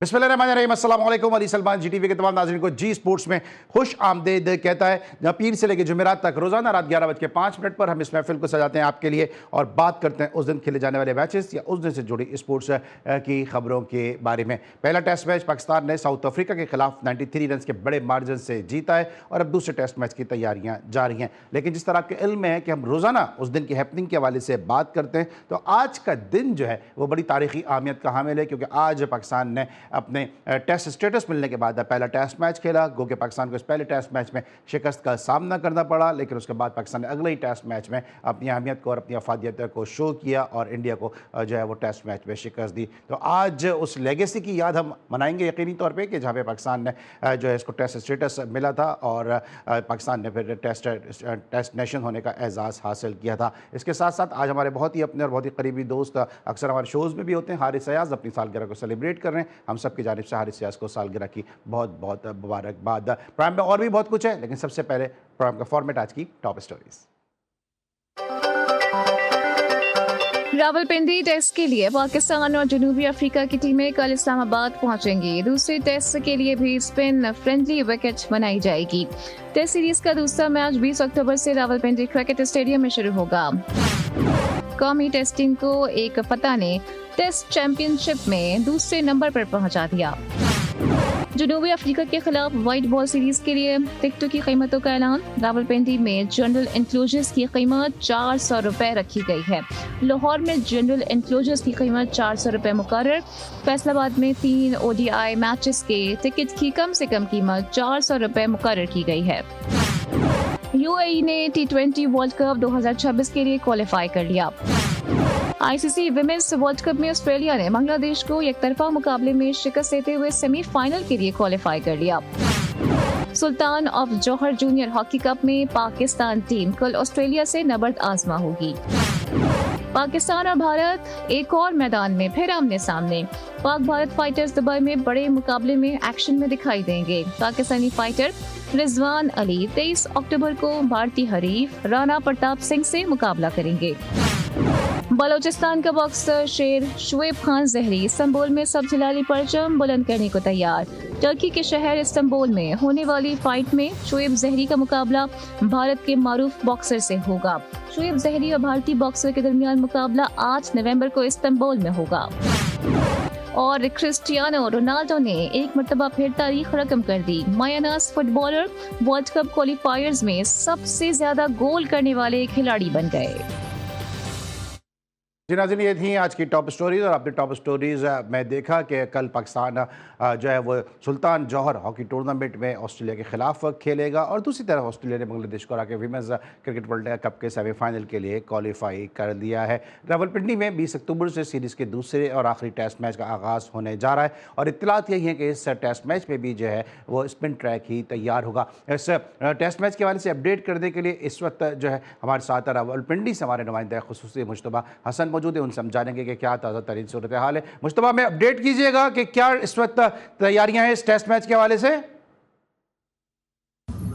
बिस्मिल्लाहिर्रहमानिर्रहीम, अस्सलाम वालेकुम। अली सलमान जीटीवी के तमाम नाज़रीन को जी स्पोर्ट्स में खुश आमदीद कहता है, जहाँ पीर से लेकर जुमेरात तक रोज़ाना रात 11:05 पर हम इस महफिल को सजाते हैं आपके लिए और बात करते हैं उस दिन खेले जाने वाले मैचेस या उस दिन से जुड़ी स्पोर्ट्स की खबरों के बारे में। पहला टेस्ट मैच पाकिस्तान ने साउथ अफ्रीका के खिलाफ 93 रन के बड़े मार्जिन से जीता है और अब दूसरे टेस्ट मैच की तैयारियाँ जारी हैं। लेकिन जिस तरह आपके इल्म में है कि हम रोज़ाना उस दिन की हैपनिंग के हवाले से बात करते हैं, तो आज का दिन जो है वो बड़ी तारीखी अहमियत का हामिल है, क्योंकि आज पाकिस्तान ने अपने टेस्ट स्टेटस मिलने के बाद पहला टेस्ट मैच खेला। गो कि पाकिस्तान को इस पहले टेस्ट मैच में शिकस्त का सामना करना पड़ा, लेकिन उसके बाद पाकिस्तान ने अगले ही टेस्ट मैच में अपनी अहमियत को और अपनी अफादियत को शो किया और इंडिया को जो है वो टेस्ट मैच में शिकस्त दी। तो आज उस लेगेसी की याद हम मनाएंगे यकीनी तौर पर कि जहाँ पे पाकिस्तान ने जो है इसको टेस्ट स्टेटस मिला था और पाकिस्तान ने फिर टेस्ट नेशन होने का एजाज़ हासिल किया था। इसके साथ साथ आज हमारे बहुत ही अपने और बहुत ही करीबी दोस्त अक्सर हमारे शोज़ में भी होते हैं, हारिस अयाज अपनी सालगिरह को सेलिब्रेट कर रहे हैं। हम सब की जानिब से हारिस अयाज को सालगिरह की बहुत बहुत मुबारकबाद। प्रोग्राम में और भी बहुत कुछ है, लेकिन सबसे पहले प्रोग्राम का फॉर्मेट आज की टॉप स्टोरीज। रावलपिंडी टेस्ट के लिए पाकिस्तान और जनूबी अफ्रीका की टीमें कल इस्लामाबाद पहुंचेंगी। दूसरे टेस्ट के लिए भी स्पिन फ्रेंडली विकेट बनाई जाएगी। टेस्ट सीरीज का दूसरा मैच 20 अक्टूबर से रावलपिंडी क्रिकेट स्टेडियम में शुरू होगा। कौमी टेस्ट टीम को एक फतह ने टेस्ट चैंपियनशिप में दूसरे नंबर पर पहुंचा दिया। जनूबी अफ्रीका के खिलाफ व्हाइट बॉल सीरीज के लिए टिकटों की कीमतों का ऐलान। रावलपिंडी में जनरल इंक्लोजर्स की कीमत 400 रुपए रखी गई है। लाहौर में जनरल इंक्लोजर्स की कीमत 400 रुपए मुकर्रर। फैसलाबाद में 3 ODI मैचेस के टिकट की कम से कम कीमत 400 रुपए मुकर्रर की गई है। UAE ने T20 वर्ल्ड कप 2026 के लिए क्वालिफाई कर लिया। ICC विमेंस वर्ल्ड कप में ऑस्ट्रेलिया ने बांग्लादेश को एकतरफा मुकाबले में शिकस्त देते हुए सेमीफाइनल के लिए क्वालिफाई कर लिया। Sultan of Johor junior hockey cup में पाकिस्तान टीम कल ऑस्ट्रेलिया से नबर्द आजमा होगी। पाकिस्तान और भारत एक और मैदान में फिर आमने सामने। पाक भारत फाइटर्स दुबई में बड़े मुकाबले में एक्शन में दिखाई देंगे। पाकिस्तानी फाइटर रिजवान अली 23 अक्टूबर को भारतीय हरीफ राणा प्रताप सिंह से मुकाबला करेंगे। बलोचिस्तान का बॉक्सर शेर शुएब खान जहरी इस्तांबुल में सब जिलाली परचम बुलंद करने को तैयार। टर्की के शहर इस्तांबुल में होने वाली फाइट में शुएब जहरी का मुकाबला भारत के मारूफ बॉक्सर से होगा। शुएब जहरी और भारतीय बॉक्सर के दरमियान मुकाबला 8 नवंबर को इस्तांबुल में होगा। और क्रिस्टियानो रोनाल्डो ने एक मरतबा फिर तारीख रकम कर दी। मायानास फुटबॉलर वर्ल्ड कप क्वालिफायर्स में सबसे ज्यादा गोल करने वाले खिलाड़ी बन गए। जी नाज़रीन, ये थी आज की टॉप स्टोरीज़ और अपनी टॉप स्टोरीज़ में देखा कि कल पाकिस्तान जो है वो सुल्तान जौहर हॉकी टूर्नामेंट में ऑस्ट्रेलिया के खिलाफ खेलेगा और दूसरी तरफ ऑस्ट्रेलिया ने बांग्लादेश को हराकर विमेंस क्रिकेट वर्ल्ड कप के सेमीफाइनल के लिए क्वालिफाई कर दिया है। रावलपिंडी में 20 अक्टूबर से सीरीज़ के दूसरे और आखिरी टेस्ट मैच का आगाज़ होने जा रहा है और इत्तलात यही है कि इस टेस्ट मैच में भी जो है वो स्पिन ट्रैक ही तैयार होगा। इस टेस्ट मैच के हवाले से अपडेट करने के लिए इस वक्त जो है हमारे साथ रावलपिंडी से हमारे नुमाइंदा खुसूसी मुश्तबा हसन मौजूद है। उनसे हम जानेंगे कि क्या ताज़ा तरीन सूरत हाल है। मुश्तबा में अपडेट कीजिएगा कि क्या इस वक्त तैयारियां हैं इस टेस्ट मैच के हवाले से।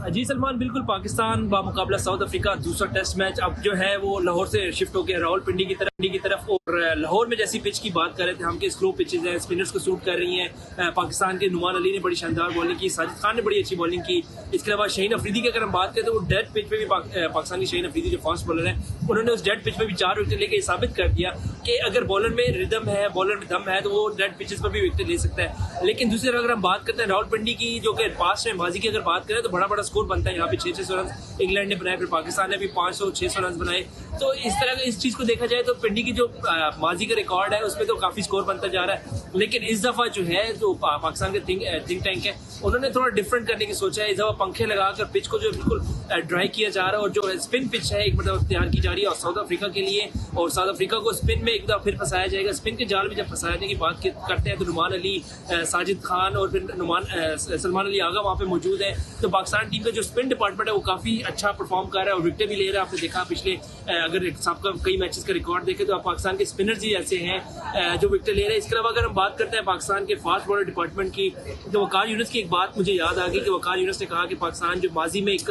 जी सलमान, बिल्कुल पाकिस्तान बामुकाबला साउथ अफ्रीका दूसरा टेस्ट मैच अब जो है वो लाहौर से शिफ्ट हो गया रावलपिंडी की तरफ और लाहौर में जैसी पिच की बात कर रहे थे हम कि स्लो पिचेज हैं, स्पिनर्स को सूट कर रही हैं। पाकिस्तान के नुमान अली ने बड़ी शानदार बॉलिंग की, साजिद खान ने बड़ी अच्छी बॉलिंग की। इसके अलावा शाहीन अफरीदी की अगर हम बात करें तो वो डेड पिच पे भी पाकिस्तान की शाहीन अफरीदी जो फास्ट बॉलर है उन्होंने उस डेड पिच पे भी 4 विकेट लेके साबित कर दिया कि अगर बॉलर में रिदम है, बॉलर में दम है तो वो डेड पिचेस पर भी विकेट ले सकता है। लेकिन दूसरी तरफ अगर हम बात करते हैं रावलपिंडी की, जो कि पास्ट में माजी की अगर बात करें तो बड़ा स्कोर बनता है। यहाँ पे 600 रन इंग्लैंड ने बनाए, फिर पाकिस्तान ने भी 500-600 रन बनाए। तो इस तरह इस चीज को देखा जाए तो पिंडी की जो माजी का रिकॉर्ड है उसमें तो काफी स्कोर बनता जा रहा है। लेकिन इस दफा जो है जो पाकिस्तान के थिंक टैंक है उन्होंने थोड़ा डिफरेंट करने की सोचा है। इस दफा पंखे लगाकर पिच को जो बिल्कुल ड्राई किया जा रहा है और जो स्पिन पिच है एक मतलब तैयार की जा रही है और साउथ अफ्रीका के लिए, और साउथ अफ्रीका को स्पिन में एक दफा फिर फंसाया जाएगा। स्पिन के जाल में जब फंसाने की बात करते हैं तो नुमान अली, साजिद खान और फिर सलमान अली आगा वहाँ पे मौजूद है। तो पाकिस्तान टीम का जो स्पिन डिपार्टमेंट है वो काफी अच्छा परफॉर्म कर रहा है और विकेट भी ले रहा है। आपने देखा पिछले अगर सबका कई मैचेस का रिकॉर्ड देखे तो पाकिस्तान के स्पिनर्स ही ऐसे हैं जो विकेट ले रहे हैं। इसके अलावा अगर हम बात करते हैं पाकिस्तान के फास्ट बॉलर डिपार्टमेंट की तो वकार यूनुस की एक बात मुझे याद आ गई कि वकार यूनुस ने कहा कि पाकिस्तान जो माजी में एक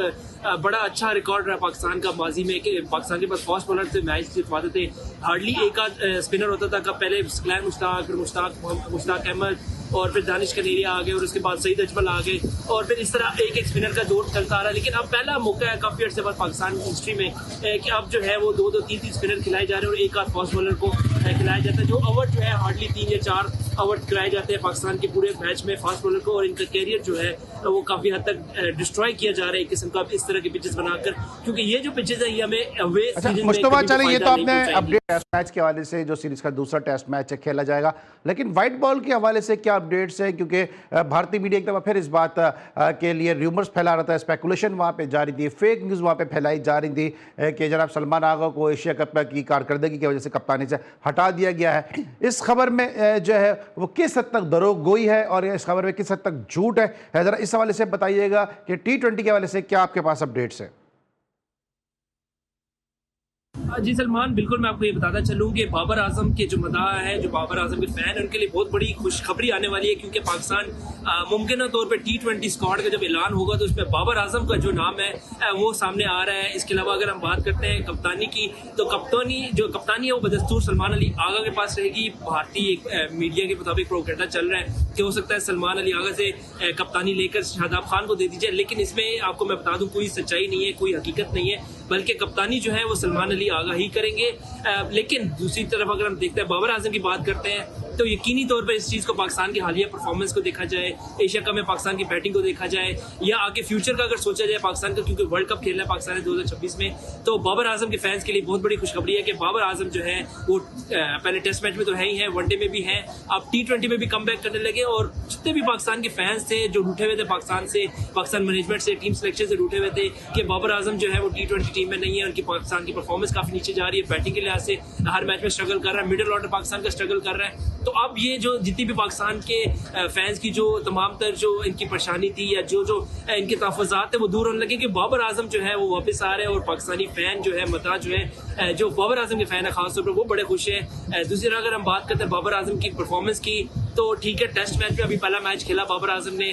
बड़ा अच्छा रिकॉर्ड रहा पाकिस्तान का माजी में कि पाकिस्तान के पास फास्ट बॉलर थे, मैच जितवाते थे। हार्डली एक आध स्पिनर होता था। पहले सकलैन मुश्ताक, फिर मुश्ताक अहमद और फिर दानिश कनेरिया आ गए और उसके बाद सईद अजमल आ गए और फिर इस तरह एक एक स्पिनर का दौर चलता आ रहा है। लेकिन अब पहला मौका है काफ़ी अर्से बाद पाकिस्तान की हिस्ट्री में कि अब जो है वो 2-2, 3-3 स्पिनर खिलाए जा रहे हैं और एक आध फास्ट बॉलर को खिलाया जाता है। जो ओवर जो है हार्डली 3 या 4 ओवर खिलाए जाते हैं पाकिस्तान के पूरे मैच में फास्ट बॉलर को, और इनका कैरियर जो है वो काफ़ी हद तक डिस्ट्रॉय किया जा रहा है एक किस्म का इस तरह के पिचेस बनाकर, क्योंकि ये जो पिचेस है ये हमें अवे मुस्तफा, चले ये तो आपने अपडेट टेस्ट मैच के हवाले से जो सीरीज का दूसरा टेस्ट मैच खेला जाएगा, लेकिन व्हाइट बॉल के हवाले से क्या अपडेट्स है? क्योंकि भारतीय मीडिया एक दफा फिर इस बात के लिए र्यूमर्स फैला रहा था, स्पेकुलेशन वहाँ पे जारी थी, फेक न्यूज़ वहाँ पे फैलाई जा रही थी कि जनाब सलमान आगा को एशिया कप की कारकर्दगी की वजह से कप्तानी से हटा दिया गया है। इस खबर में जो है वो किस हद तक दरोगोई है और इस खबर में किस हद तक झूठ है, ज़रा इस हवाले से बताइएगा कि T20 के हवाले से क्या आपके पास अपडेट्स है? जी सलमान, बिल्कुल मैं आपको ये बताता चलूँ कि बाबर आजम के जो मदाह है, जो बाबर आजम के फैन हैं, उनके लिए बहुत बड़ी खुशखबरी आने वाली है, क्योंकि पाकिस्तान मुमकिन तौर पे T20 स्क्वाड का जब ऐलान होगा तो उसमें बाबर आजम का जो नाम है वो सामने आ रहा है। इसके अलावा अगर हम बात करते हैं कप्तानी की, तो कप्तानी है वो बदस्तूर सलमान अली आगा के पास रहेगी। भारतीय मीडिया के मुताबिक प्रोपेगेंडा चल रहा है कि हो सकता है सलमान अली आगा से कप्तानी लेकर शादाब खान को दे दी जाए, लेकिन इसमें आपको मैं बता दूं कोई सच्चाई नहीं है, कोई हकीकत नहीं है, बल्कि कप्तानी जो है वो सलमान अली आगा ही करेंगे। लेकिन दूसरी तरफ अगर हम देखते हैं बाबर आजम की बात करते हैं तो यकीनी तौर पर इस चीज़ को पाकिस्तान की हालिया परफॉर्मेंस को देखा जाए, एशिया कप में पाकिस्तान की बैटिंग को देखा जाए, या आगे फ्यूचर का अगर सोचा जाए पाकिस्तान का, क्योंकि वर्ल्ड कप खेलना है पाकिस्तान ने 2026 में, तो बाबर आजम के फैंस के लिए बहुत बड़ी खुशखबरी है कि बाबर आजम जो है वो पहले टेस्ट मैच में तो है ही है, वनडे में भी है, अब T20 में भी कम बैक करने लगे। और जितने भी पाकिस्तान के फैंस थे जो रूठे हुए थे पाकिस्तान से, पाकिस्तान मैनेजमेंट से, टीम सिलेक्शन से रूठे हुए थे कि बाबर आजम जो है वो T20 टीम में नहीं है, उनकी पाकिस्तान की परफॉर्मेंस काफी नीचे जा रही है, बैटिंग के लिहाज से हर मैच में स्ट्रगल कर रहा है, मिडिल ऑर्डर पाकिस्तान का स्ट्रगल कर रहा है। तो अब ये जो जितनी भी पाकिस्तान के फैंस की जो तमाम तर जो इनकी परेशानी थी या जो इनके तहफ़्फ़ुज़ात थे वो दूर होने लगे कि बाबर आजम जो है वो वापस आ रहे हैं, और पाकिस्तानी फैन जो है मता जो है जो बाबर आजम के फैन है खासतौर पर वो बड़े खुश हैं। दूसरी तरह अगर हम बात करते हैं बाबर आजम की परफॉर्मेंस की, तो ठीक है टेस्ट मैच में अभी पहला मैच खेला बाबर आजम ने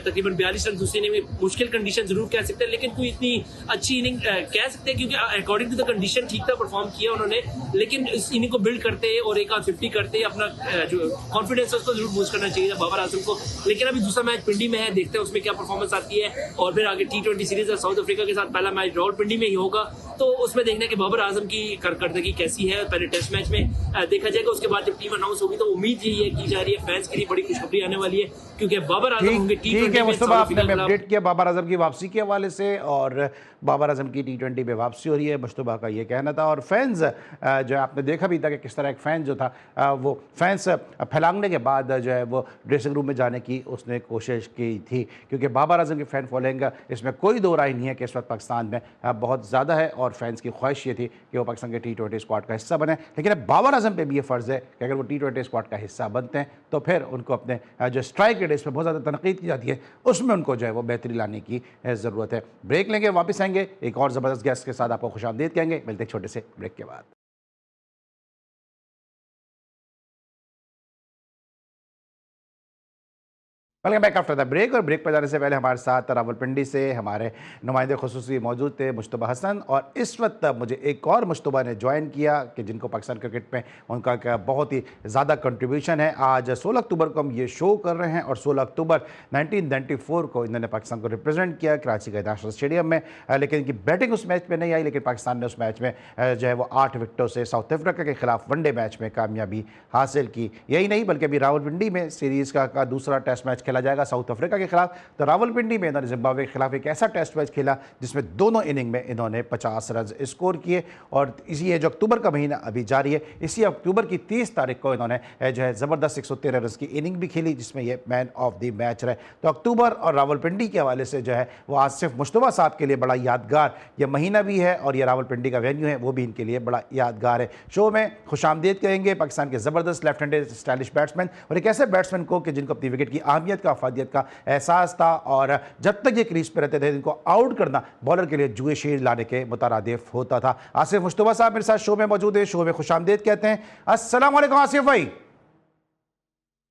तकरीबन 42 रन, दूसरी इनिंग में मुश्किल कंडीशन जरूर कह सकते हैं, लेकिन कोई इतनी अच्छी इनिंग कह सकते हैं क्योंकि अकॉर्डिंग टू द कंडीशन ठीक था परफॉर्म किया उन्होंने, लेकिन इस इनिंग को बिल्ड करते और एक आध 50 करते अपना जो कॉन्फिडेंस है उसको जरूर बूस्ट करना चाहिए था बाबर आजम को। लेकिन अभी दूसरा मैच पिंडी में है, देखते हैं उसमें क्या परफॉर्मेंस आती है, और फिर आगे T20 सीरीज है साउथ अफ्रीका के साथ, पहला मैच रावलपिंडी में ही होगा, तो उसमें देखने के बाबर आजम की कारकर्दगी कैसी है पहले टेस्ट मैच में देखा जाएगा। उसके बाद जब टीम अनाउंस होगी तो उम्मीद यही है की जा रही है फैंस के लिए बड़ी खुशखबरी आने वाली है, क्योंकि बाबर आजम होंगे T20 में। मुस्तफा, आपने अपडेट किया बाबर आजम की वापसी के हवाले से, और बाबर आजम की T20 में वापसी हो रही है, मुस्तफा का ये कहना था। और फैंस जो आपने देखा भी था कि किस तरह एक फ़ैन जो था वो फैंस फैलांगने के बाद जो है वो ड्रेसिंग रूम में जाने की उसने कोशिश की थी, क्योंकि बाबर आजम की फ़ैन फॉलोइंग इसमें कोई दो राय नहीं है कि इस वक्त पाकिस्तान में बहुत ज़्यादा है, और फैंस की ख्वाहिश ये थी कि वो पाकिस्तान के T20 स्क्वाड का हिस्सा बने। लेकिन अब बाबर आजम पे भी ये फ़र्ज़ है कि अगर वो T20 स्क्वाड का हिस्सा बनते हैं तो फिर उनको अपने जो स्ट्राइक रेट है इसमें बहुत ज़्यादा तनकीद की जाती है, उसमें उनको जो है वो बेहतरी लाने की ज़रूरत है। ब्रेक लेंगे, वापस आएंगे एक और ज़बरदस्त गेस्ट के साथ, आपको खुशामदीद कहेंगे। मिलते हैं छोटे से ब्रेक के बाद। Welcome back after the break. और ब्रेक पर जाने से पहले हमारे साथ रावलपिंडी से हमारे नुमाइंदे खुसूसी मौजूद थे मुश्तबा हसन, और इस वक्त मुझे एक और मुश्तबा ने ज्वाइन किया कि जिनको पाकिस्तान क्रिकेट में उनका क्या बहुत ही ज़्यादा कंट्रीब्यूशन है। आज 16 अक्टूबर को हम ये शो कर रहे हैं, और 16 अक्टूबर 1994 को इन्होंने पाकिस्तान को रिप्रेजेंट किया कराची के नेशनल स्टेडियम में, लेकिन इनकी बैटिंग उस मैच में नहीं आई, लेकिन पाकिस्तान ने उस मैच में जो है वो 8 विकेटों से साउथ अफ्रीका के खिलाफ वनडे मैच में कामयाबी हासिल की। यही नहीं बल्कि अभी रावलपिंडी में सीरीज़ का दूसरा टेस्ट मैच खेला जाएगा साउथ अफ्रीका के खिलाफ, तो रावलपिंडी में इन्होंने जिम्बाब्वे के खिलाफ एक ऐसा टेस्ट मैच खेला जिसमें दोनों इनिंग में इन्होंने 50 रन स्कोर किए। और इसी ये जो अक्टूबर का महीना अभी जारी है, इसी अक्टूबर की 30 तारीख को इन्होंने जो है ज़बरदस्त 113 रन की इनिंग भी खेली जिसमें ये मैन ऑफ द मैच रहे। तो अक्टूबर और रावलपिंडी के हवाले से जो है वो आज सिर्फ मुश्तबा साहब के लिए बड़ा यादगार ये महीना भी है, और ये रावलपिंडी का वेन्यू है वो भी इनके लिए बड़ा यादगार है। शो में खुशामदीद कहेंगे पाकिस्तान के ज़बरदस्त लेफ्ट हैंडेड स्टाइलिश बैट्समैन, और एक ऐसे बैट्समैन को कि जिनको अपनी विकेट की अहमियत का अफादियत का एहसास था, और जब तक ये क्रीज पे रहते थे इनको आउट करना बॉलर के लिए जुए शेर लाने के मुतरादिफ होता था। आसिफ मुश्तबा साहब मेरे साथ शो में मौजूद है, शो में खुशामदीद कहते हैं। अस्सलाम वालेकुम आसिफ भाई।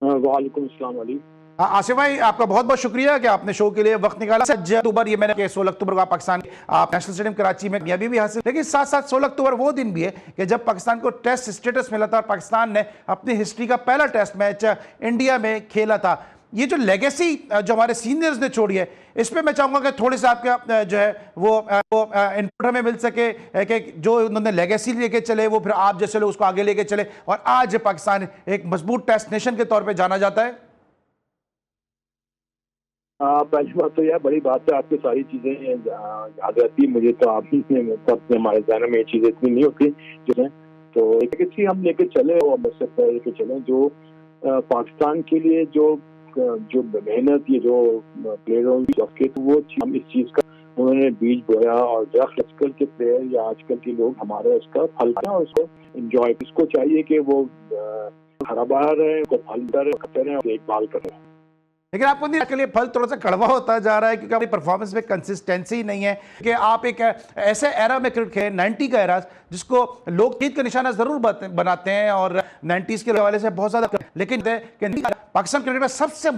वालेकुम अस्सलाम वालेकुम। आसिफ भाई, आपका बहुत बहुत शुक्रिया कि आपने शो के लिए वक्त निकाला। 7 अक्टूबर ये मैंने 16 अक्टूबर को पाकिस्तान आप नेशनल स्टेडियम कराची में कामयाबी भी हासिल, लेकिन साथ साथ 16 अक्टूबर वो दिन भी है कि जब पाकिस्तान को टेस्ट स्टेटस मिला था और पाकिस्तान ने अपनी हिस्ट्री का पहला टेस्ट मैच इंडिया में खेला था। ये जो लेगेसी जो हमारे सीनियर्स ने छोड़ी है, इसमें मैं चाहूंगा कि थोड़े से आपका जो है वो इनपुट हमें मिल सके कि जो उन्होंने लेगेसी लेके चले वो फिर आप जैसे लोग उसको आगे लेके चले और आज पाकिस्तान एक मजबूत टेस्ट नेशन के तौर पर जाना जाता है। पहली बात तो यह बड़ी बात है, आपकी सारी चीजें याद रहती है। मुझे तो आप ही ने हमारे जहन में ये चीजें इतनी नहीं होती जो है, तो एक हम लेके चले और मुझसे लेके चले जो पाकिस्तान के लिए जो मेहनत, ये जो प्लेयरों की तो वो हम इस चीज का उन्होंने बीज बोया और आजकल के प्लेयर या आजकल के लोग हमारे उसका फल और उसको एंजॉय, इसको चाहिए कि वो हरा भरा रहे, उसको फल करते रहे और देखभाल करें। लेकिन आपको नहीं के लिए फल थोड़ा सा कड़वा होता जा रहा है क्योंकि अपनी परफॉर्मेंस में कंसिस्टेंसी नहीं है कि आप एक ऐसे एरा में क्रिकेट खेले 90 का एरा जिसको लोग जीत का निशाना जरूर बनाते हैं और 90s के हवाले से बहुत ज्यादा, लेकिन पाकिस्तान क्रिकेट में सबसे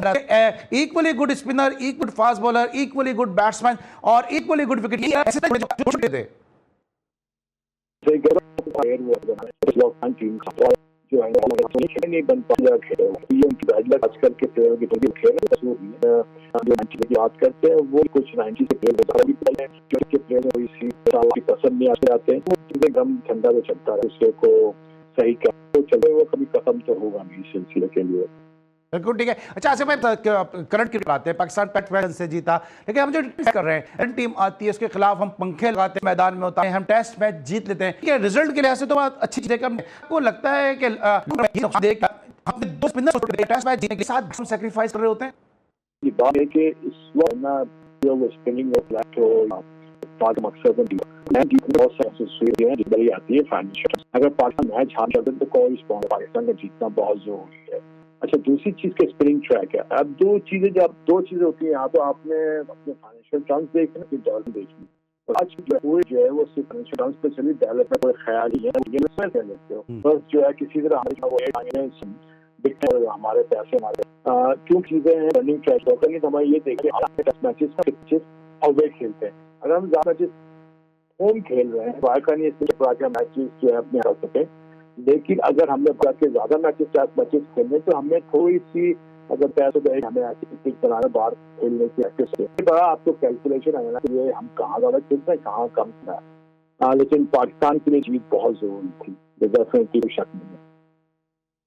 equally good spinner, equally fast bowler, equally good batsman और इक्वली गुड विकेट जो है नहीं बन पाया आजकल के प्लेयरों की जो बात करते हैं वो कुछ 90 के प्लेयर के प्लेयर पसंद नहीं आते हैं, वो चीजें गम ठंडा में चलता है, उससे को सही कर तो चले वो कभी खत्म तो होगा नहीं इस सिलसिले के लिए। बिल्कुल ठीक है। अच्छा आसिफ भाई, करंट क्रिकेट आते हैं, पाकिस्तान टेस्ट मैच से जीता, लेकिन हम जो कर रहे हैं टीम आती है उसके खिलाफ हम पंखे लगाते हैं, मैदान में होता है, हम टेस्ट मैच जीत लेते हैं, रिजल्ट के लिहाज से तो बहुत अच्छी चीज है। आपको लगता है कि हमने 2 स्पिनर्स टेस्ट मैच जीतने के साथ सैक्रिफाइस कर रहे होते हैं? ये बात है कि इस वक्त ना जो वो स्पिनिंग में फ्लैट हो पाक मकसद बहुत सारी बड़ी आती है फाइनेंशियल। अगर पाकिस्तान मैच हार जाते तो कोई पाकिस्तान का जीतना बहुत जरूरी है। अच्छा, दूसरी चीज के स्पिनिंग ट्रैक है। अब दो चीजें होती है, यहाँ तो आपने अपने फाइनेंशियल टर्म्स देखना फिर डेवलपमेंट देखनी, और आज पूरे जो है वो सिर्फ फाइनेंशियल टर्म्स पे चली, डेवलपमेंट कोई ख्याल ही है कह लेते हो बस जो है किसी तरह हमारे पैसे क्यों चीजें हैं रनिंग ट्रैक नहीं तो हमारे ये देखिए टेस्ट मैचेस अवे खेलते हैं। अगर हम ज्यादा मैचेस होम खेल रहे हैं बाहर का नहीं मैचेस जो है अपने कर सके, लेकिन अगर हमने के ज्यादा मैचेस खेलने तो हमें थोड़ी सी अगर पैसों पे हमें ऐसी पिच बनाना बाहर खेलने की प्रैक्टिस बड़ा आपको कैलकुलेशन आएगा कि ये हम कहाँ ज्यादा खेल रहे हैं कहाँ कम है। लेकिन पाकिस्तान के लिए जीत बहुत जरूरी थी, कोई शक नहीं है।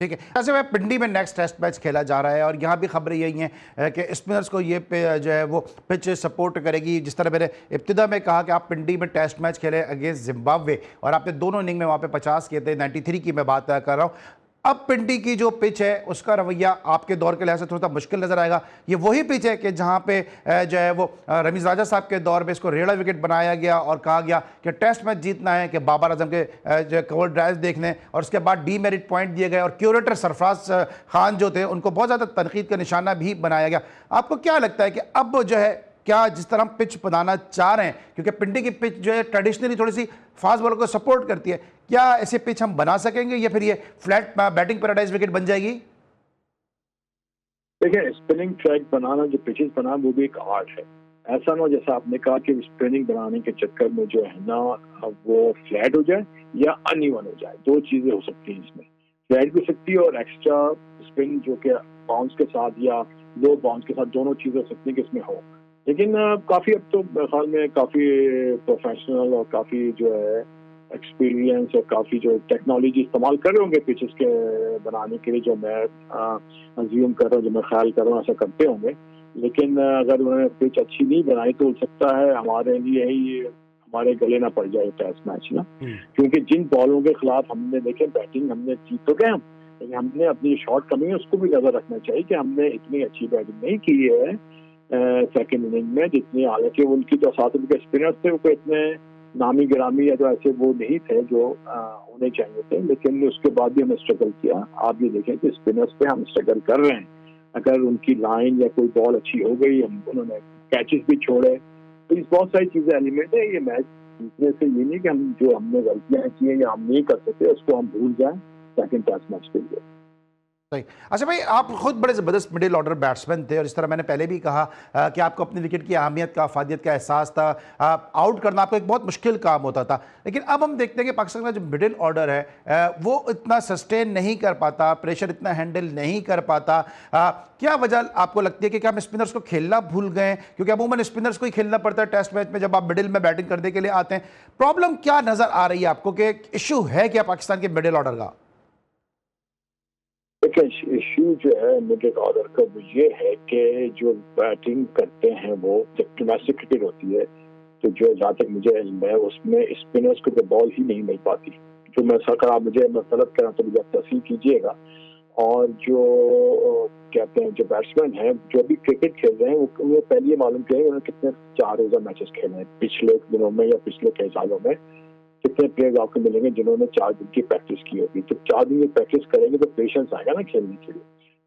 ठीक है। ऐसे में पिंडी में नेक्स्ट टेस्ट मैच खेला जा रहा है और यहाँ भी खबरें यही हैं कि स्पिनर्स को ये जो है वो पिच सपोर्ट करेगी। जिस तरह मैंने इब्तिदा में कहा कि आप पिंडी में टेस्ट मैच खेले अगेंस्ट जिम्बाब्वे और आपने दोनों इनिंग में वहाँ पे 50 किए थे, 93 की मैं बात कर रहा हूँ। अब पिंडी की जो पिच है उसका रवैया आपके दौर के लिहाज से थोड़ा सा मुश्किल नजर आएगा। ये वही पिच है कि जहाँ पे जो है वो रमीज राजा साहब के दौर में इसको रेड़ा विकेट बनाया गया और कहा गया कि टेस्ट मैच जीतना है कि बाबर आजम के जो कवर ड्राइव देखने, और उसके बाद डीमेरिट पॉइंट दिए गए और क्यूरेटर सरफराज खान जो थे उनको बहुत ज़्यादा तनकीद का निशाना भी बनाया गया। आपको क्या लगता है कि अब जो है क्या जिस तरह हम पिच बनाना चाह रहे हैं, क्योंकि पिंडी की पिच जो है ट्रेडिशनली थोड़ी सी फास्ट बॉलर को सपोर्ट करती है, क्या ऐसे पिच हम बना सकेंगे या फिर ये फ्लैट बैटिंग पैराडाइज विकेट बन जाएगी? देखिए, स्पिनिंग ट्रैक बनाना, जो पिचेस बनाना वो भी एक आर्ट है। ऐसा ना जैसा आपने कहा कि स्पिनिंग बनाने के चक्कर में जो है ना वो फ्लैट हो जाए या अनइवन हो जाए, दो चीजें हो सकती हैं इसमें। फ्लैट भी हो सकती है और एक्स्ट्रा स्पिन जो कि बाउंस के साथ या लो बाउंस के साथ दोनों चीजें हो सकती हैं कि इसमें हो। लेकिन काफी अब तो मेरे ख्याल में काफी प्रोफेशनल और काफी जो है एक्सपीरियंस और काफी जो टेक्नोलॉजी इस्तेमाल कर रहे होंगे पिचेस के बनाने के लिए, जो मैं अज्यूम कर रहा हूँ, जो मैं ख्याल कर रहा हूँ ऐसा करते होंगे। लेकिन अगर उन्होंने पिच अच्छी नहीं बनाई तो हो सकता है हमारे लिए ही हमारे गले ना पड़ जाए टेस्ट मैच ना, क्योंकि जिन बॉलों के खिलाफ हमने देखे बैटिंग हमने जीत तो गए हम, लेकिन हमने अपनी शॉर्ट कमी है उसको भी नजर रखना चाहिए कि हमने इतनी अच्छी बैटिंग नहीं की है सेकेंड इनिंग में जितनी, हालांकि उनकी जो 7 विकेट स्पिनर्स थे वो इतने नामी गिरामी या जो ऐसे वो नहीं थे जो होने चाहिए थे, लेकिन उसके बाद भी हमने स्ट्रगल किया। आप ये देखें कि स्पिनर्स पे हम स्ट्रगल कर रहे हैं। अगर उनकी लाइन या कोई बॉल अच्छी हो गई, हम उन्होंने कैचेस भी छोड़े, तो इस बहुत सारी चीजें एलिमेंट है। ये मैच जीतने से ये नहीं कि हम जो हमने गलतियां की हैं या हम नहीं कर सकते उसको हम भूल जाएं सेकंड टेस्ट मैच के लिए। सही। अच्छा भाई, आप खुद बड़े ज़बरदस्त मिडिल ऑर्डर बैट्समैन थे और इस तरह मैंने पहले भी कहा कि आपको अपनी विकेट की अहमियत का, अफादियत का एहसास था। आउट करना आपको एक बहुत मुश्किल काम होता था। लेकिन अब हम देखते हैं कि पाकिस्तान का जो मिडिल ऑर्डर है वो इतना सस्टेन नहीं कर पाता, प्रेशर इतना हैंडल नहीं कर पाता। क्या वजह आपको लगती है कि क्या हम स्पिनर्स को खेलना भूल गए? क्योंकि अमूमन स्पिनर्स को ही खेलना पड़ता है टेस्ट मैच में जब आप मिडिल में बैटिंग करने के लिए आते हैं। प्रॉब्लम क्या नज़र आ रही है आपको कि इशू है क्या पाकिस्तान के मिडिल ऑर्डर का? देखिए, इश्यू जो है मिडिल ऑर्डर का वो ये है कि जो बैटिंग करते हैं वो जब डोमेस्टिक क्रिकेट होती है तो जो जहाँ तक मुझे इल्म है उसमें स्पिनर्स को तो बॉल ही नहीं मिल पाती। जो मैं सरकार आप मुझे मैं गलत करा तो मुझे तस्वीर कीजिएगा। और जो कहते हैं जो बैट्समैन हैं जो भी क्रिकेट खेल रहे हैं वो पहले मालूम करें उन्होंने कितने 4 रोजा मैचेस खेले हैं पिछले दिनों में या पिछले कई सालों में। कितने प्लेयर्स आपको मिलेंगे जिन्होंने 4 दिन की प्रैक्टिस की होगी। तो 4 दिन की प्रैक्टिस करेंगे तो पेशेंस आएगा ना खेलने के लिए।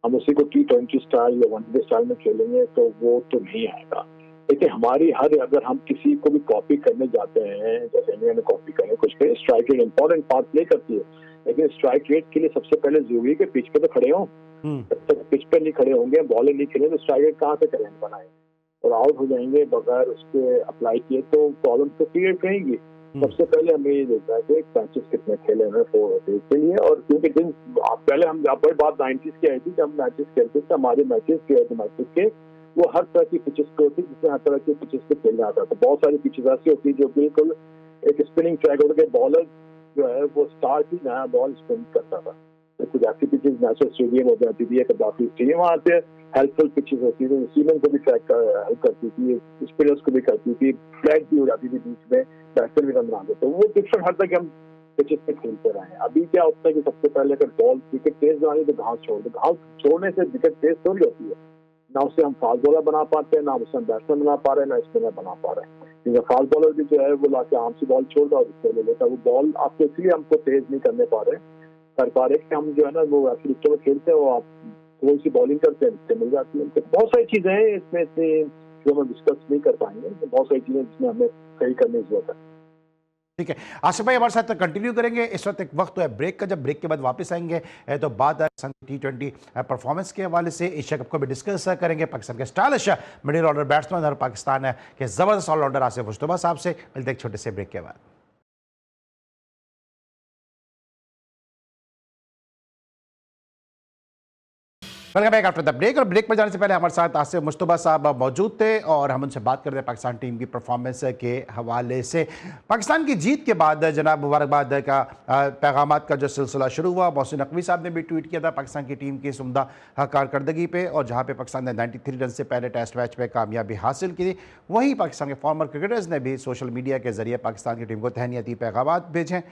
हम उसी को T20 स्टाइल या वनडे स्टाइल में खेलेंगे तो वो तो नहीं आएगा। देखिए हमारी अगर हम किसी को भी कॉपी करने जाते हैं, जैसे इंडिया में कॉपी करें कुछ करें, strike rate important part play करती है। लेकिन स्ट्राइक रेट के लिए सबसे पहले जरूरी है कि पिच पे तो खड़े हों। जब तक पिच पे नहीं खड़े होंगे, बॉलर नहीं खेलेंगे तो स्ट्राइक रेट कहाँ से करेंगे बनाएंगे और आउट हो जाएंगे बगैर उसके अप्लाई किए तो प्रॉब्लम तो क्रिएट रहेगी। सबसे पहले हमें ये देखना है कि मैचेस कितने खेले हैं 4 डेज के लिए। और क्योंकि पहले हम पर बात 90s की आई थी जब हम मैचेस खेलते थे, हमारे मैचेस के वो हर तरह की पिचेस पे होती जिसमें हर तरह की पिचेस पे खेलना आता था। बहुत सारी पिचेस ऐसी होती है जो बिल्कुल एक स्पिनिंग ट्रैक होकर बॉलर जो है वो स्टार्ट ही नया बॉल स्पिन करता था। तो कुछ ऐसी पिचेस नेशनल स्टेडियम हो जाती थी, कदाफी स्टेडियम वहाँ पे हेल्पफुल पिचेस होती थी, सीमेंट को भी ट्रैक हेल्प करती थी, स्पिनर्स को भी करती थी, फ्लैट भी हो जाती थी बीच में, बैट्समैन भी रन बनाते। तो वो डिफरेंट हद तक हम पिचेस पे खेलते रहे हैं। अभी क्या होता है कि सबसे पहले अगर बॉल विकेट तेज बनानी तो घास छोड़ दो। घास छोड़ने से विकेट तेज थोड़ी होती है। ना उससे हम फास्ट बॉलर बना पाते हैं, ना उससे हम बैट्समैन बना पा रहे हैं, ना स्पिनर बना पा रहे हैं। क्योंकि फास्ट बॉलर भी जो है वो लाके आराम से बॉल छोड़ दो और उससे ले लेता है। वो बॉल आपको इसलिए हमको तेज नहीं कर पा रहे कि हम जो है ना वो ऐसे रिश्तों में खेलते हैं, वो आप थोड़ी सी बॉलिंग करते हैं उससे मिल जाती है। तो बहुत सारी चीजें हैं इसमें इतनी जो हम डिस्कस नहीं कर पाएंगे। तो बहुत सारी चीजें जिसमें हमें सही करने की जरूरत है। ठीक है, आसिफ भाई हमारे साथ कंटिन्यू करेंगे। इस वक्त एक वक्त तो है ब्रेक का, जब ब्रेक के बाद वापस आएंगे तो बात संघ T20 परफॉर्मेंस के हवाले से एशिया कप को भी डिस्कस करेंगे, पाकिस्तान के स्टाइलिश मिडिल ऑर्डर बैट्समैन और पाकिस्तान के जबरदस्त ऑलराउंडर आसिफ मुश्तबा साहब से मिलते हैं एक छोटे से ब्रेक के बाद। Welcome back after the break. और ब्रेक पर जाने से पहले हमारे साथ आसिफ मुश्तबा साहब मौजूद थे और हम उनसे बात करते हैं पाकिस्तान टीम की परफॉर्मेंस के हवाले से। पाकिस्तान की जीत के बाद जनाब मुबारकबाद का पैगामात का जो सिलसिला शुरू हुआ, मोहसिन नकवी साहब ने भी ट्वीट किया था पाकिस्तान की टीम की उम्दा कारकर्दगी पे, और जहाँ पे पाकिस्तान ने 93 रन से पहले टेस्ट मैच में कामयाबी हासिल की। वहीं पाकिस्तान के फॉर्मर क्रिकेटर्स ने भी सोशल मीडिया के जरिए पाकिस्तान की टीम को तहनीती पैगामात भेजे।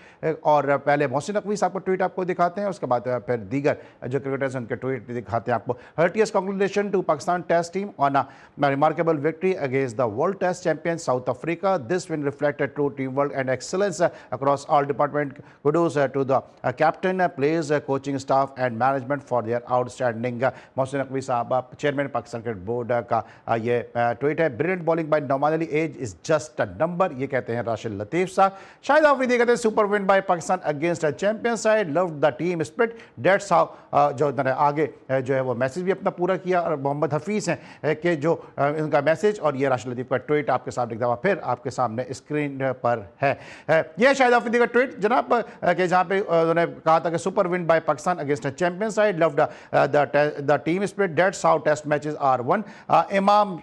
और पहले मोहसिन नकवी साहब का ट्वीट आपको दिखाते हैं, उसके बाद फिर दीगर जो क्रिकेटर्स हैं उनके ट्वीट दिखाते हैं आपको। Heartiest congratulations to Pakistan Test team on a remarkable victory against the World Test champions South Africa. This win reflected true teamwork and excellence across all departments. Kudos to the captain, players, coaching staff and management for their outstanding. Mohsin Naqvi साहब chairman Pakistan cricket board का ये tweet है। Brilliant bowling by nominally age is just a number, ये कहते हैं राशिद लतीफ साहब। शाहिद आफरीदी कहते हैं super win by Pakistan against a champion side, loved the team spirit, that's how. जो आगे जो है वो मैसेज भी अपना पूरा किया। और मोहम्मद हफीज़ हैं कि जो इनका मैसेज और ये राशिद लतीफ़ का ट्वीट आपके सामने एक दफ़ा फिर आपके सामने स्क्रीन पर है। यह शाहिद आफरीदी का ट्वीट जनाब कि जहाँ पे उन्होंने कहा था कि super win by Pakistan against a champion side, loved the team spirit, that's how test matches are won. Imam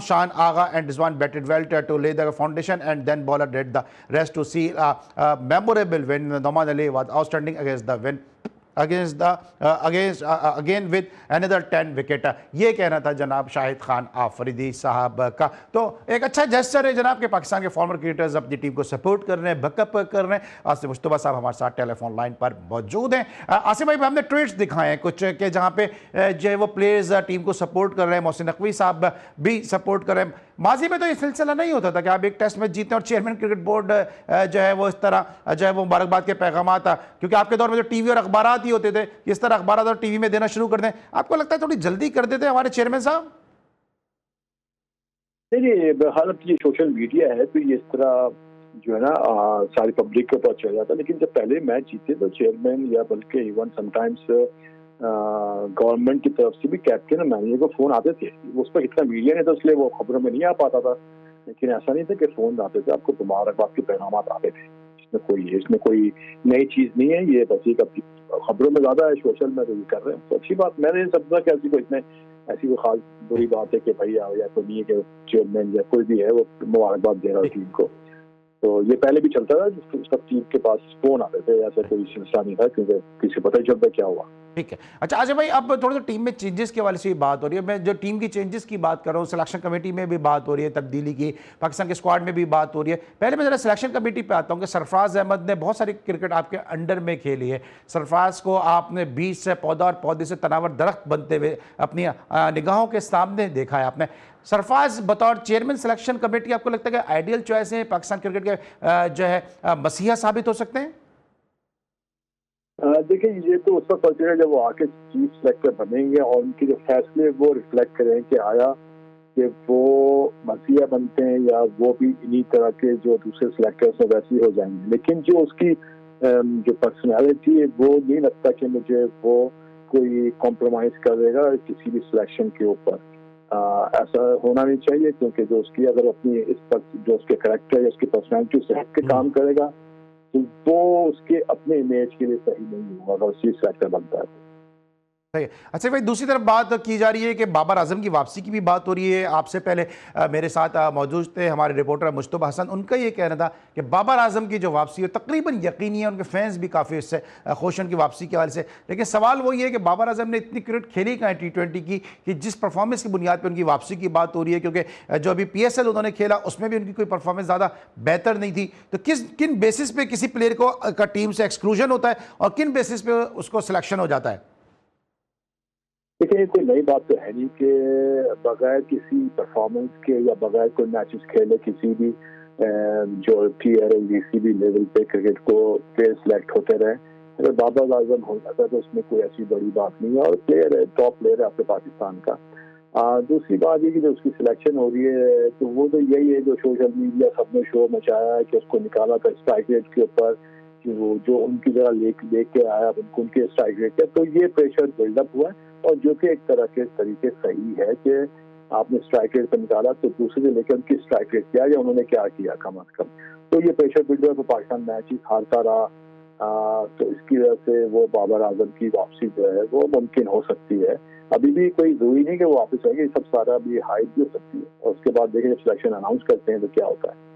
Shan Agha and Rizwan batted well to lay the foundation and then bowler did the rest to see a memorable win. Noman Ali was outstanding against the win again with another 10 wicket. ये कहना था जनाब शाहिद खान आफरीदी साहब का। तो एक अच्छा gesture है जनाब के पाकिस्तान के फॉर्मर क्रिकेटर्स अपनी टीम को सपोर्ट कर रहे हैं, बैकअप कर रहे हैं। आसिफ मुश्तबा साहब हमारे साथ टेलीफोन लाइन पर मौजूद हैं। आसिफ भाई हमने ट्वीट्स दिखाए हैं कुछ के जहाँ पे जो है वो प्लेयर्स टीम को सपोर्ट कर रहे हैं, मोहसिन नकवी साहब भी सपोर्ट कर रहे हैं। माजी में तो ये सिलसिला नहीं होता था कि आप एक टेस्ट मैच जीते और चेयरमैन क्रिकेट बोर्ड जो है वो इस तरह जो है वो मुबारकबाद के पैगाम आता, क्योंकि आपके दौर में जो टीवी और अखबार ही होते थे, इस तरह अखबार और टीवी में देना शुरू कर दें, आपको लगता है थोड़ी जल्दी कर देते हमारे चेयरमैन साहब? नहीं, हालांकि ये सोशल मीडिया है तो ये इस तरह जो है ना सारी पब्लिक के ऊपर चल जाता है। लेकिन जब पहले मैच जीते तो चेयरमैन या बल्कि इवन समटाइम्स गवर्नमेंट की तरफ से भी कैप्टन और मैनेजर को फोन आते थे। उस पर इतना मीडिया नहीं था इसलिए वो खबरों में नहीं आ पाता था, लेकिन ऐसा नहीं था कि फोन आते थे, आपको मुबारकबाद के पैगाम आते थे। इसमें कोई नई चीज नहीं है, ये बस एक खबरों में ज्यादा है, सोशल में तो ये कर रहे हैं तो अच्छी बात। मैंने समझा कि ऐसी कोई खास बुरी बात है कि भैया या कोई नहीं है कि चेयरमैन या कोई भी है वो मुबारकबाद दे रहा है टीम को। तो ये पहले भी चलता था, सब टीम के पास फोन आते थे, ऐसा कोई सिलसिला नहीं था क्योंकि किसी पता ही चलता क्या हुआ। ठीक है। अच्छा अजय भाई, अब थोड़ा सा टीम में चेंजेस के वाले से भी बात हो रही है। मैं जो टीम की चेंजेस की बात कर रहा हूँ, सिलेक्शन कमेटी में भी बात हो रही है तब्दीली की, पाकिस्तान के स्क्वाड में भी बात हो रही है। पहले मैं जरा सिलेक्शन कमेटी पे आता हूँ कि सरफराज अहमद ने बहुत सारी क्रिकेट आपके अंडर में खेली है। सरफराज को आपने बीज से पौधा और पौधे से तनावर दरख्त बनते हुए अपनी निगाहों के सामने देखा है आपने। सरफराज बतौर चेयरमैन सिलेक्शन कमेटी आपको लगता है कि आइडियल चॉइस है, पाकिस्तान क्रिकेट के जो है मसीहा साबित हो सकते हैं? देखिए ये तो उस वक्त पहुंचेगा जब वो आके चीफ सेलेक्टर बनेंगे और उनके जो फैसले वो रिफ्लेक्ट करें कि आया कि वो मसीहा बनते हैं या वो भी इन्हीं तरह के जो दूसरे सिलेक्टर्स हैं वैसे ही हो जाएंगे। लेकिन जो उसकी जो पर्सनालिटी है वो नहीं लगता कि मुझे वो कोई कॉम्प्रोमाइज करेगा किसी भी सिलेक्शन के ऊपर। ऐसा होना नहीं चाहिए क्योंकि जो उसकी अगर अपनी जो उसके करेक्टर या उसकी पर्सनालिटी से हट के काम करेगा तो वो उसके अपने इमेज के लिए सही नहीं होगा अगर उसी सेक्टर बनता है। अच्छा भाई, दूसरी तरफ बात की जा रही है कि बाबर आजम की वापसी की भी बात हो रही है। आपसे पहले मेरे साथ मौजूद थे हमारे रिपोर्टर मुश्तबा हसन, उनका ये कहना था कि बाबर आजम की जो वापसी है तकरीबन यकीनी है, उनके फैंस भी काफ़ी इससे खुश हैं उनकी वापसी के हवाले से। लेकिन सवाल वही है कि बाबर आजम ने इतनी क्रिकेट खेली कहाँ है T20 की कि जिस परफॉर्मेंस की बुनियाद पर उनकी वापसी की बात हो रही है, क्योंकि जो अभी PSL उन्होंने खेला उसमें भी उनकी कोई परफॉर्मेंस ज़्यादा बेहतर नहीं थी। तो किन बेसिस पे किसी प्लेयर को का टीम से एक्सक्लूजन होता है और किन बेसिस पे उसको सिलेक्शन हो जाता है? देखिए कोई नई बात तो है नहीं कि बगैर किसी परफॉर्मेंस के या बगैर कोई मैचेस खेले किसी भी जो किसी भी लेवल पे क्रिकेट को प्लेयर सिलेक्ट होते रहे। अगर बाबर आजम हो जाता है तो उसमें कोई ऐसी बड़ी बात नहीं है और प्लेयर है, टॉप प्लेयर है आपके पाकिस्तान का। दूसरी बात ये कि जो उसकी सिलेक्शन हो रही है तो वो तो यही है जो सोशल मीडिया सबने शो मचाया है कि उसको निकाला था स्ट्राइक रेट के ऊपर कि वो जो उनकी जगह लेके आया उनके स्ट्राइक रेट है। तो ये प्रेशर बिल्डअप हुआ है और जो कि एक तरह के तरीके सही है कि आपने स्ट्राइक रेट पर निकाला तो दूसरे से लेकर उनकी स्ट्राइक रेट क्या या उन्होंने क्या किया कम अज कम। तो ये प्रेशर बिल्डअप तो पाकिस्तान मैच ही हारता रहा। तो इसकी वजह से वो बाबर आजम की वापसी जो है वो मुमकिन हो सकती है। अभी भी कोई जरूरी नहीं कि वो वापस आएंगे, सब सारा भी हाइट भी हो सकती है और उसके बाद देखें जब सिलेक्शन अनाउंस करते हैं तो क्या होता है।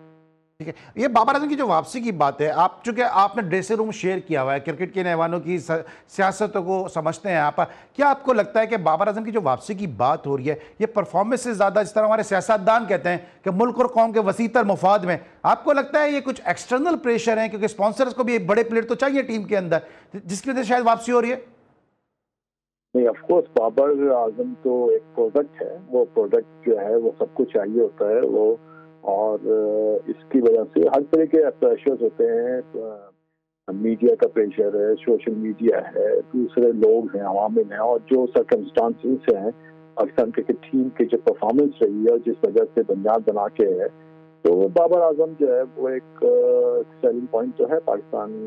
ठीक है, ये बाबर आजम की जो वापसी की बात है, आप चूंकि आपने ड्रेसिंग रूम शेयर किया हुआ है, क्रिकेट के नौजवानों की सियासतों को समझते हैं आप, क्या आपको लगता है कि बाबर आजम की जो वापसी की बात हो रही है ये परफॉर्मेंस से ज़्यादा, जिस तरह हमारे सियासतदान कहते हैं कि मुल्क और कौम के वसीतर मुफाद में, आपको लगता है ये कुछ एक्सटर्नल प्रेशर है क्योंकि स्पॉन्सर्स को भी एक बड़े प्लेयर तो चाहिए टीम के अंदर, जिसकी वजह से शायद वापसी हो रही है? नहीं, ऑफ कोर्स बाबर आजम तो एक प्रोडक्ट है, वो प्रोडक्ट जो है वो सबको चाहिए होता है वो, और इसकी वजह से हर तरह के प्रेशर्स होते हैं। मीडिया का प्रेशर है, सोशल मीडिया है, दूसरे लोग हैं, अवामिल हैं, और जो सर्कमस्टांसेस हैं पाकिस्तान क्रिकेट टीम की जो परफॉर्मेंस रही है जिस वजह से बुनियाद बना के है, तो बाबर आजम जो है वो एक सेलिंग पॉइंट तो है पाकिस्तान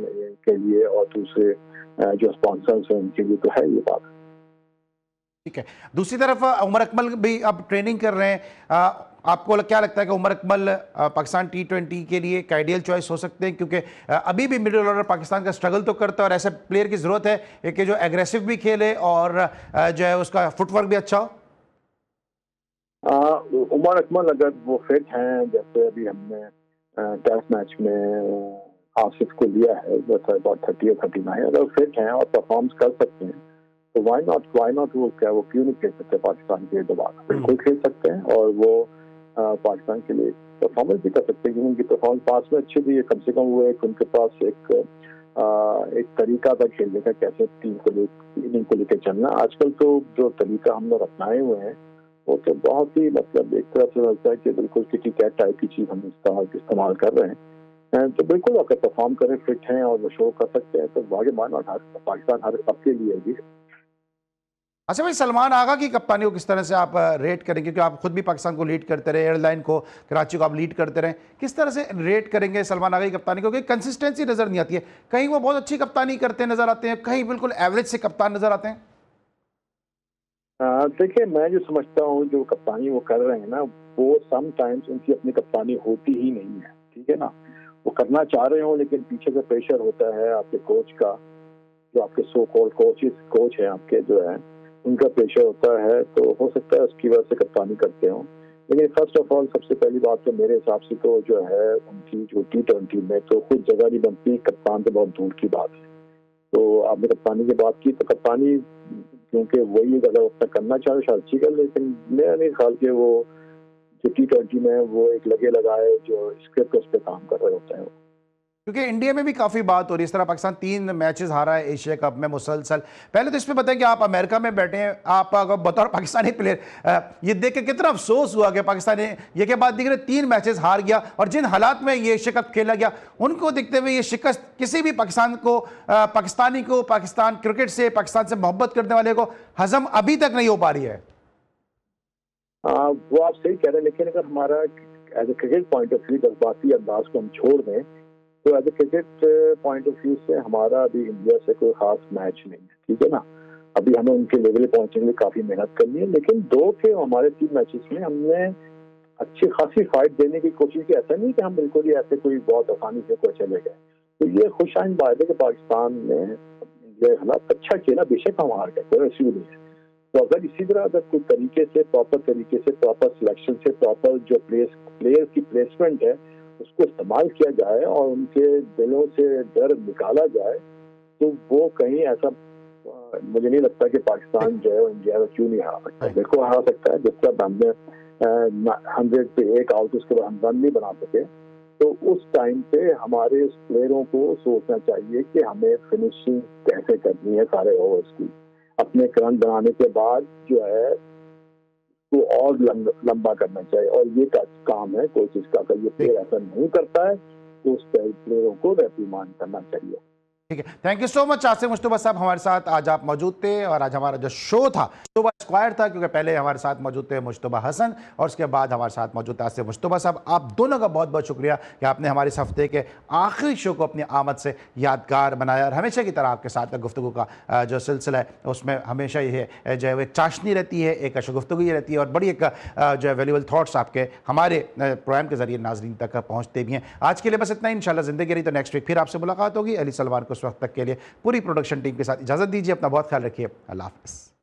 के लिए और दूसरे जो स्पॉन्सर्स हैं उनके लिए तो है ये बात। ठीक है, दूसरी तरफ उमर अकमल भी अब ट्रेनिंग कर रहे हैं। आपको क्या लगता है कि उमर अकमल पाकिस्तान T20 के लिए एक आइडियल चॉइस हो सकते हैं, क्योंकि अभी भी मिडिल ऑर्डर पाकिस्तान का स्ट्रगल तो करता है और ऐसे प्लेयर की ज़रूरत है कि जो एग्रेसिव भी खेले और जो है उसका फुटवर्क भी अच्छा हो? उमर अकमल अगर वो फिट हैं, जैसे अभी हमने टेस्ट मैच में आसिफ को लिया है अबाउट 30 और 39, अगर फिट हैं और परफॉर्म कर सकते हैं तो वाई नॉट वो क्यों नहीं खेल सकते पाकिस्तान के लिए दोबारा? बिल्कुल खेल सकते हैं और वो पाकिस्तान के लिए परफॉर्मेंस भी कर सकते हैं क्योंकि उनकी परफॉर्मेंस पास में अच्छी थी है। कम से कम वो उनके पास एक तरीका था खेलने का, कैसे टीम को लेकर चलना। आजकल तो जो तरीका हम लोग अपनाए हुए हैं वो तो बहुत ही मतलब एक तरह से लगता है कि बिल्कुल किटी कैट टाइप की चीज हम इस्तेमाल कर रहे हैं। तो बिल्कुल अगर परफॉर्म करें, फिट हैं और वो शो कर सकते हैं तो आगे मान पाकिस्तान हर सबके लिए भी। अच्छा भाई, सलमान आगा की कप्तानी को किस तरह से आप रेट करेंगे, क्योंकि आप खुद भी पाकिस्तान को लीड करते रहे, एयरलाइन को, कराची को आप लीड करते रहे, किस तरह से रेट करेंगे सलमान आगा की कप्तानी को? क्योंकि कंसिस्टेंसी नजर नहीं आती है, कहीं वो बहुत अच्छी कप्तानी करते नजर आते हैं, कहीं बिल्कुल एवरेज से कप्तान नजर आते हैं। देखिए, मैं जो समझता हूँ जो कप्तानी वो कर रहे हैं ना, वो समटाइम्स उनकी अपनी कप्तानी होती ही नहीं है, ठीक है ना। वो करना चाह रहे हो लेकिन पीछे से प्रेशर होता है आपके कोच का, जो आपके सो कॉल्ड कोच है आपके जो है, उनका प्रेशर होता है, तो हो सकता है उसकी वजह से कप्तानी करते हो। लेकिन फर्स्ट ऑफ ऑल सबसे पहली बात तो मेरे हिसाब से तो जो है उनकी जो T20 में तो खुद जगह नहीं बनती, कप्तान तो बहुत दूर की बात है। तो आपने कप्तानी की बात की, तो कप्तानी क्योंकि वही अगर अपना करना चाहे शायद ठीक है, लेकिन मेरा नहीं ख्याल कि वो जो T20 में वो एक लगे लगाए जो स्क्रिप्ट उस पर काम कर रहे होते हैं। क्योंकि इंडिया में भी काफ़ी बात हो रही है, इस तरह पाकिस्तान 3 मैचेस हारा है एशिया कप में मुसलसल। पहले तो इस पर बताएं कि आप अमेरिका में बैठे हैं, आप अगर बतौर पाकिस्तानी प्लेयर ये देख के कितना अफसोस हुआ कि पाकिस्तान ये के बाद दिख 3 मैचेस हार गया, और जिन हालात में ये एशिया कप खेला गया उनको देखते हुए ये शिकस्त किसी भी पाकिस्तानी को पाकिस्तान क्रिकेट से, पाकिस्तान से मोहब्बत करने वाले को हजम अभी तक नहीं हो पा रही है। वो आप सही कह रहे हैं, लेकिन अगर हमारा as a cricket point of view जज्बाती अंदाज को हम छोड़ दें तो as a cricket point of view से हमारा अभी इंडिया से कोई खास मैच नहीं है, ठीक है ना। अभी हमें उनके लेवल पहुंचने के लिए काफी मेहनत करनी है, लेकिन 2 के हमारे 3 मैचेस में हमने अच्छी खासी फाइट देने की कोशिश की। ऐसा नहीं कि हम बिल्कुल ही ऐसे कोई बहुत आसानी से कोई चले गए। तो ये खुशाइन बात है कि पाकिस्तान ने इंडिया के खिलाफ अच्छा खेला, बेशक हम हार गए, कोई इशू नहीं है। तो अगर इसी तरह अगर कोई तरीके से प्रॉपर सिलेक्शन से प्रॉपर जो प्लेयर्स की प्लेसमेंट है उसको इस्तेमाल किया जाए और उनके दिलों से डर निकाला जाए, तो वो कहीं ऐसा मुझे नहीं लगता कि पाकिस्तान जो है इंडिया में क्यों नहीं हारा सकता। बिल्कुल हारा सकता है, जिस तरह हमने 100 पे 1 आउट उसके बाद हम रन नहीं बना सके, तो उस टाइम पे हमारे प्लेयरों को सोचना चाहिए कि हमें फिनिशिंग कैसे करनी है सारे ओवर्स की। अपने रन बनाने के बाद जो है तो और लंबा करना चाहिए, और ये काम है कोचिज का। अगर ये प्लेयर ऐसा नहीं करता है तो उस प्लेयरों को रिमांड करना चाहिए। ठीक है, thank you so much Asim Mushtaba साहब, हमारे साथ आज आप मौजूद थे, और आज हमारा जो शो था मुश्तबा स्क्वायर था, क्योंकि पहले हमारे साथ मौजूद थे मुश्तबा हसन और उसके बाद हमारे साथ मौजूद था आसिम मुश्तबा साहब। आप दोनों का बहुत बहुत शुक्रिया कि आपने हमारे इस हफ्ते के आखिरी शो को अपनी आमद से यादगार बनाया, और हमेशा की तरह आपके साथ गुफ्तगू का जो सिलसिला है उसमें हमेशा ये जो है एक चाशनी रहती है, एक गुफ्तगू ये रहती है, और बड़ी एक जो है वैल्यूबल थाट्स आपके हमारे प्रोग्राम के जरिए नाजरीन तक पहुँचते भी हैं। आज के लिए बस इतना ही, इंशाल्लाह ज़िंदगी रही तो नेक्स्ट वीक फिर आपसे मुलाकात होगी। अली सलमान को उस वक्त तक के लिए पूरी प्रोडक्शन टीम के साथ इजाज़त दीजिए, अपना बहुत ख्याल रखिए, अल्लाह हाफ़िज़।